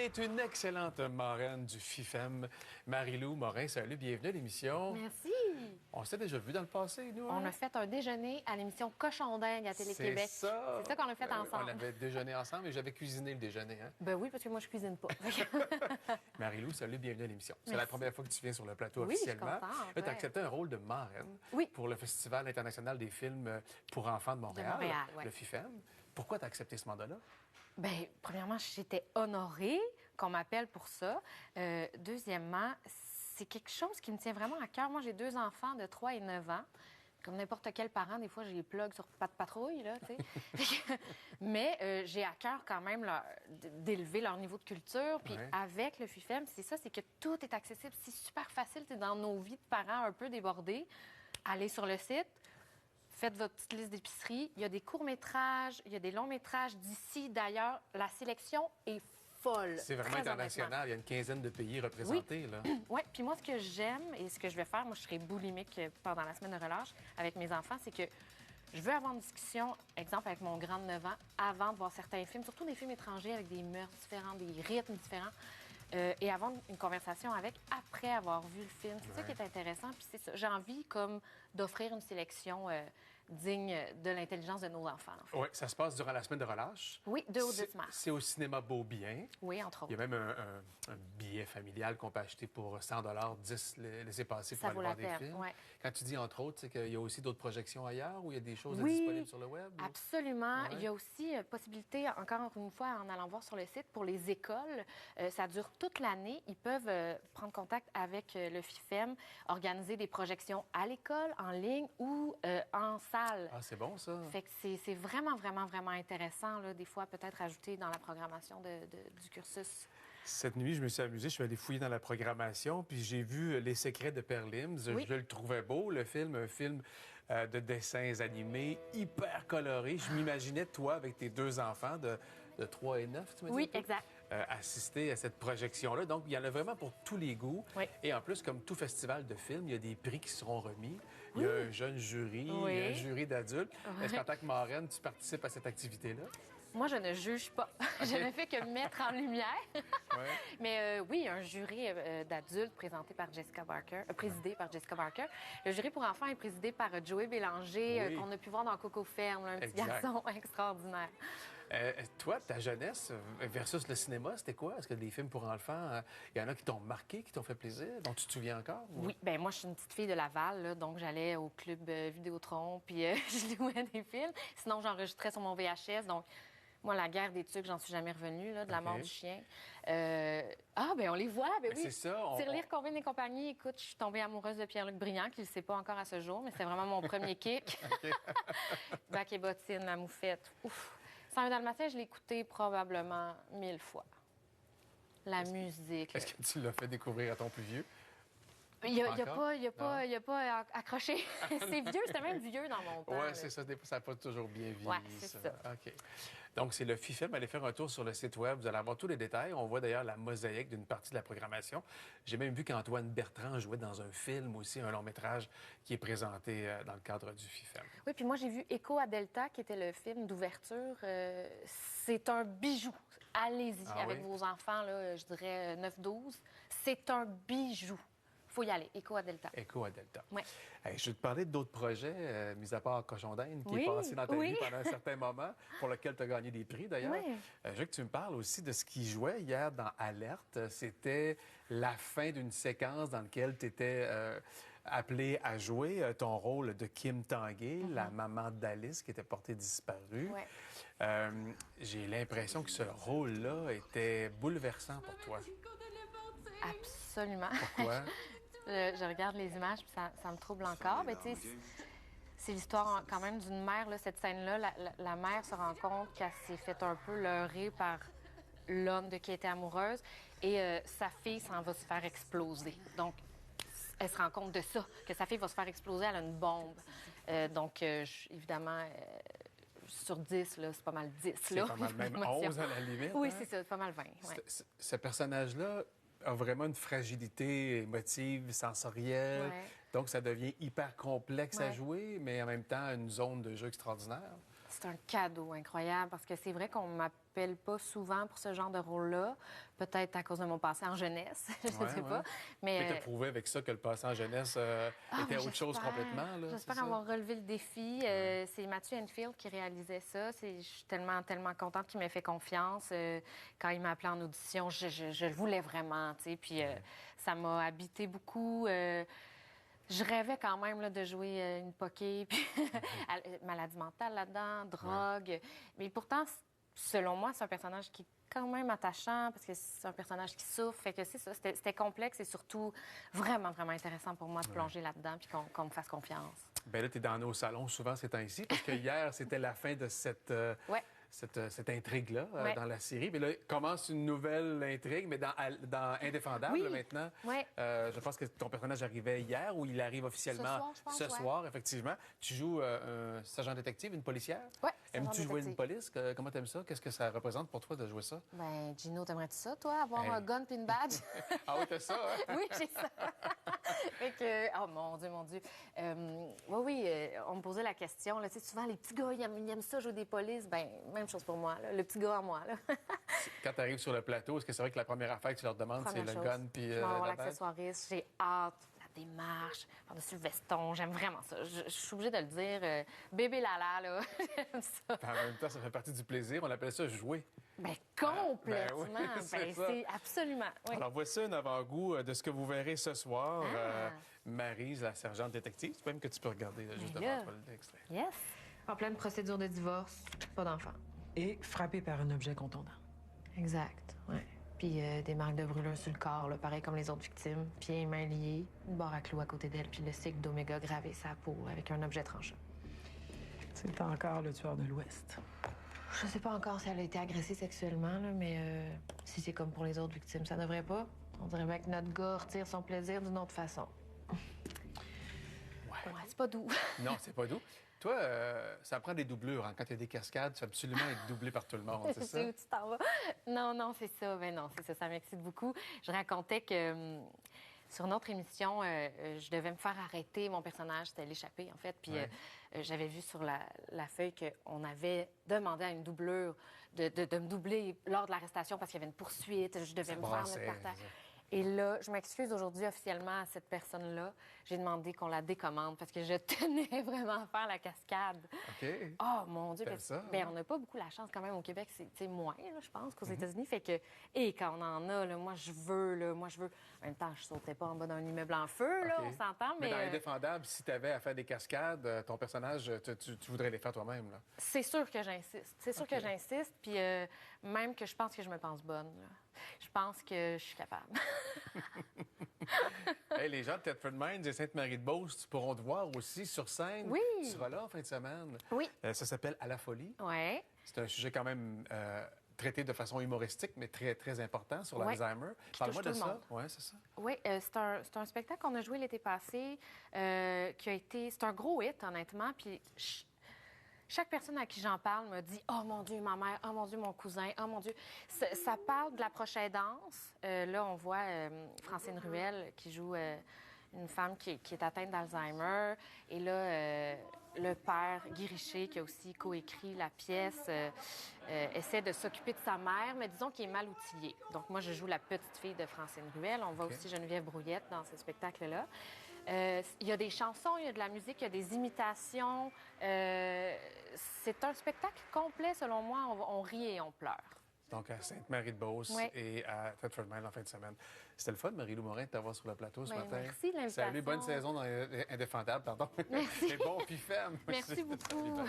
est une excellente marraine du FIFEM. Marie-Lou Morin, salut, bienvenue à l'émission. Merci. On s'est déjà vu dans le passé, nous. On a fait un déjeuner à l'émission Cochon dingue à Télé-Québec. C'est ça. C'est ça qu'on a fait ensemble. On avait déjeuné ensemble et j'avais cuisiné le déjeuner. Hein? Ben oui, parce que moi, je cuisine pas. Marie-Lou, salut, bienvenue à l'émission. C'est la Merci. première fois que tu viens sur le plateau Oui, je suis officiellement. contente, Là, tu as ouais. accepté un rôle de marraine pour le Festival international des films pour enfants de Montréal, ouais. le FIFEM. Pourquoi tu as accepté ce mandat-là? Bien, premièrement, j'étais honorée qu'on m'appelle pour ça. Deuxièmement, c'est quelque chose qui me tient vraiment à cœur. Moi, j'ai 2 enfants de 3 et 9 ans. Comme n'importe quel parent, des fois, j'ai les plugs sur pas de patrouille, là, tu sais. Mais j'ai à cœur quand même d'élever leur niveau de culture. Puis avec le FIFEM, c'est ça, c'est que tout est accessible. C'est super facile, tu sais, dans nos vies de parents un peu débordés. Allez sur le site. Faites votre petite liste d'épicerie. Il y a des courts-métrages, il y a des longs-métrages d'ici, d'ailleurs. La sélection est folle. C'est vraiment très international. honnêtement. Il y a une quinzaine de pays représentés. Là. Oui, puis moi, ce que j'aime et ce que je vais faire, moi, je serai boulimique pendant la semaine de relâche avec mes enfants, c'est que je veux avoir une discussion, exemple, avec mon grand de 9 ans, avant de voir certains films, surtout des films étrangers avec des mœurs différentes, des rythmes différents, et avoir une conversation avec après avoir vu le film. C'est ça qui est intéressant. Puis c'est ça. J'ai envie, comme, d'offrir une sélection digne de l'intelligence de nos enfants. En fait. Oui, ça se passe durant la semaine de relâche. Oui, 2 au 10 mars. C'est au cinéma Beaubien. Oui, entre autres. Il y a même un billet familial qu'on peut acheter pour 100 10 laisser passer pour Ça aller vaut voir la des peine, films. ouais. Quand tu dis entre autres, c'est qu'il y a aussi d'autres projections ailleurs ou il y a des choses Oui, disponibles sur le web? Ou... Absolument. Ouais. Il y a aussi possibilité, encore une fois, en allant voir sur le site, pour les écoles. Ça dure toute l'année. Ils peuvent prendre contact avec le FIFEM, organiser des projections à l'école, en ligne ou en salle. Ah, c'est bon, ça. Fait que c'est vraiment, vraiment, vraiment intéressant, là, des fois, peut-être ajouter dans la programmation du cursus. Cette nuit, je me suis amusé, je suis allé fouiller dans la programmation, puis j'ai vu Les secrets de Perlims. Oui. Je le trouvais beau, le film, un film de dessins animés, hyper coloré. Je m'imaginais, toi, avec tes 2 enfants de 3 et 9, tu m'as dit? Oui, exact. Assister à cette projection-là. Donc, il y en a vraiment pour tous les goûts. Oui. Et en plus, comme tout festival de films, il y a des prix qui seront remis. Il y a un jeune jury, Oui. un jury d'adultes. Oui. Est-ce qu'en tant que marraine, tu participes à cette activité-là? Moi, je ne juge pas. Je ne fais que mettre en lumière. Ouais. Mais oui, un jury d'adultes présenté par Jessica Barker, présidé par Jessica Barker. Le jury pour enfants est présidé par Joey Bélanger, Oui. qu'on a pu voir dans Coco Ferme, là, un petit Exact. garçon extraordinaire. Toi, ta jeunesse versus le cinéma, c'était quoi? Est-ce que des films pour enfants, il y en a qui t'ont marqué, qui t'ont fait plaisir, dont tu te souviens encore? Ou... Oui, bien moi, je suis une petite fille de Laval, là, donc j'allais au club Vidéotron, puis je louais des films. Sinon, j'enregistrais sur mon VHS, donc... Moi, la guerre des tucs, j'en suis jamais revenue, là, de la mort du chien. Ah, bien, on les voit, ben oui. C'est ça. Tirelire, Combine et compagnie. Écoute, je suis tombée amoureuse de Pierre-Luc Briand, qui ne le sait pas encore à ce jour, mais c'est vraiment mon premier kick. Bac et bottine, la moufette. Ouf. 101 Dalmatiens, je l'ai écouté probablement 1000 fois. La musique. Est-ce que tu l'as fait découvrir à ton plus vieux? Il n'y a pas accroché. C'est vieux, c'était même vieux dans mon temps. Oui, là. c'est ça. Des fois, ça n'a pas toujours bien vieilli. Ouais, c'est ça. OK. Donc, c'est le FIFEM. Allez faire un tour sur le site Web. Vous allez avoir tous les détails. On voit d'ailleurs la mosaïque d'une partie de la programmation. J'ai même vu qu'Antoine Bertrand jouait dans un film aussi, un long-métrage qui est présenté dans le cadre du FIFEM. Oui, puis moi, j'ai vu Écho à Delta, qui était le film d'ouverture. C'est un bijou. Allez-y avec vos enfants, là, je dirais 9-12. C'est un bijou. Faut y aller. Écho à Delta. Écho à Delta. Oui. Hey, je vais te parler d'autres projets, mis à part Cochon d'Inde, qui est passé dans ta vie pendant un certain moment, pour lequel tu as gagné des prix, d'ailleurs. Oui. Je veux que tu me parles aussi de ce qui jouait hier dans Alerte. C'était la fin d'une séquence dans laquelle tu étais appelée à jouer ton rôle de Kim Tanguay, la maman d'Alice qui était portée disparue. Oui. J'ai l'impression que ce rôle-là était bouleversant pour toi. Absolument. Pourquoi? Je regarde les images, puis ça me trouble encore. Mais tu sais, c'est l'histoire quand même d'une mère, là, cette scène-là. La mère se rend compte qu'elle s'est fait un peu leurrer par l'homme de qui elle était amoureuse. Et sa fille s'en va se faire exploser. Donc, elle se rend compte de ça, que sa fille va se faire exploser, elle a une bombe. Donc, évidemment... sur 10, là, c'est pas mal 10. C'est pas mal même 11 à la limite. Oui, hein? c'est ça, c'est pas mal 20. Ouais. Ce personnage-là a vraiment une fragilité émotive, sensorielle. Ouais. Donc, ça devient hyper complexe à Ouais. jouer, mais en même temps, une zone de jeu extraordinaire. c'est un cadeau incroyable parce que c'est vrai qu'on m'appelle pas souvent pour ce genre de rôle-là. Peut-être à cause de mon passé en jeunesse, je ne sais pas. Mais tu as prouvé avec ça que le passé en jeunesse était autre chose complètement. J'espère avoir relevé le défi. C'est Matthew Enfield qui réalisait ça. Je suis tellement, tellement contente qu'il m'ait fait confiance. Quand il m'a appelé en audition, je le voulais vraiment. Puis ça m'a habité beaucoup. Je rêvais quand même là, de jouer une poquée, puis maladie mentale là-dedans, drogue. Mais pourtant, selon moi, c'est un personnage qui est quand même attachant parce que c'est un personnage qui souffre. Fait que c'est ça, c'était complexe et surtout vraiment, vraiment intéressant pour moi de plonger là-dedans puis qu'on me fasse confiance. Bien là, tu es dans nos salons souvent ces temps-ci parce que hier, c'était la fin de cette intrigue-là dans la série. Mais là, commence une nouvelle intrigue, mais dans Indéfendable maintenant. Oui. Je pense que ton personnage arrivait hier ou il arrive officiellement ce soir, je pense, ce soir, effectivement. Tu joues un sergent détective, une policière. Oui. Aimes-tu jouer une police? Comment t'aimes ça? Qu'est-ce que ça représente pour toi de jouer ça? Ben, Gino, t'aimerais-tu ça, toi, avoir un gun puis une badge? Ah oui, t'as ça, hein? Oui, j'ai ça. Fait que, oh mon Dieu, mon Dieu. Oui, on me posait la question. Là, tu sais, souvent, les petits gars, ils aiment ça, jouer des polices. Ben, même chose pour moi, là, le petit gars en moi. Là. Quand tu arrives sur le plateau, est-ce que c'est vrai que la première affaire que tu leur demandes, c'est le gun puis je vais avoir la badge? l'accessoiriste. J'ai hâte. La démarche, par-dessus le veston, j'aime vraiment ça. Je suis obligée de le dire. Bébé Lala, là, j'aime ça. En même temps, ça fait partie du plaisir. On appelle ça jouer. Bien, complètement. Ben oui, c'est absolument. Oui. Alors, voici un avant-goût de ce que vous verrez ce soir. Maryse, la sergente détective. C'est même que tu peux regarder là, juste devant toi l'extrait. Yes. En pleine procédure de divorce, pas d'enfant. Et frappé par un objet contondant. Exact, oui. Puis des marques de brûlure sur le corps, là, pareil comme les autres victimes. Pieds et mains liés, une barre à clous à côté d'elle, puis le sigle d'Oméga gravé sa peau avec un objet tranchant. C'est encore le tueur de l'Ouest. Je sais pas encore si elle a été agressée sexuellement, là, mais si c'est comme pour les autres victimes, ça devrait pas. On dirait bien que notre gars retire son plaisir d'une autre façon. Ouais, c'est pas doux. Non, c'est pas doux. Toi, ça prend des doublures. Hein. Quand il y a des cascades, tu veux absolument être doublé par tout le monde, c'est ça? Où tu t'en vas? Non, c'est ça. Ben non, c'est ça. Ça m'excite beaucoup. Je racontais que sur notre émission, je devais me faire arrêter. Mon personnage, c'était l'échappé, en fait. Puis j'avais vu sur la feuille qu'on avait demandé à une doublure de me doubler lors de l'arrestation parce qu'il y avait une poursuite. Je devais me faire mettre par terre. Et là, je m'excuse aujourd'hui officiellement à cette personne-là. J'ai demandé qu'on la décommande parce que je tenais vraiment à faire la cascade. OK. Oh, mon Dieu. Ça, bien, on n'a pas beaucoup la chance quand même au Québec. C'est moins, là, je pense, qu'aux États-Unis. Fait que, et quand on en a, là, moi, je veux. En même temps, je sautais pas en bas d'un immeuble en feu, là, on s'entend, mais... dans Indéfendable, si tu avais à faire des cascades, ton personnage, tu voudrais les faire toi-même, là? C'est sûr que j'insiste. C'est sûr que j'insiste. Puis même que je pense que je me pense bonne, là. Je pense que je suis capable. Hey, les gens de Thetford Mines et Sainte-Marie-de-Beauce pourront te voir aussi sur scène. Oui. Tu seras là en fin de semaine. Oui. Ça s'appelle À la folie. Oui. C'est un sujet quand même traité de façon humoristique, mais très, très important sur l'Alzheimer. Parle-moi de ça. Oui, c'est ça. Oui, c'est un spectacle qu'on a joué l'été passé qui a été... C'est un gros hit, honnêtement. Puis chaque personne à qui j'en parle me dit « Oh mon Dieu, ma mère! Oh mon Dieu, mon cousin! Oh mon Dieu! » Ça parle de la prochaine danse. Là, on voit Francine Ruel qui joue une femme qui est atteinte d'Alzheimer. Et là, le père, Guy Richer, qui a aussi coécrit la pièce, essaie de s'occuper de sa mère, mais disons qu'il est mal outillé. Donc moi, je joue la petite fille de Francine Ruel. On voit aussi Geneviève Brouillette dans ce spectacle-là. Il y a des chansons, il y a de la musique, il y a des imitations. C'est un spectacle complet, selon moi. On rit et on pleure. Donc, à Sainte-Marie-de-Beauce et à Thetford Mines en fin de semaine. C'était le fun, Marie-Lou Morin, de t'avoir sur le plateau ce matin. Merci de l'invitation. Salut, bonne saison dans Indéfendable, pardon. Merci. Et bon, puis ferme. Merci beaucoup.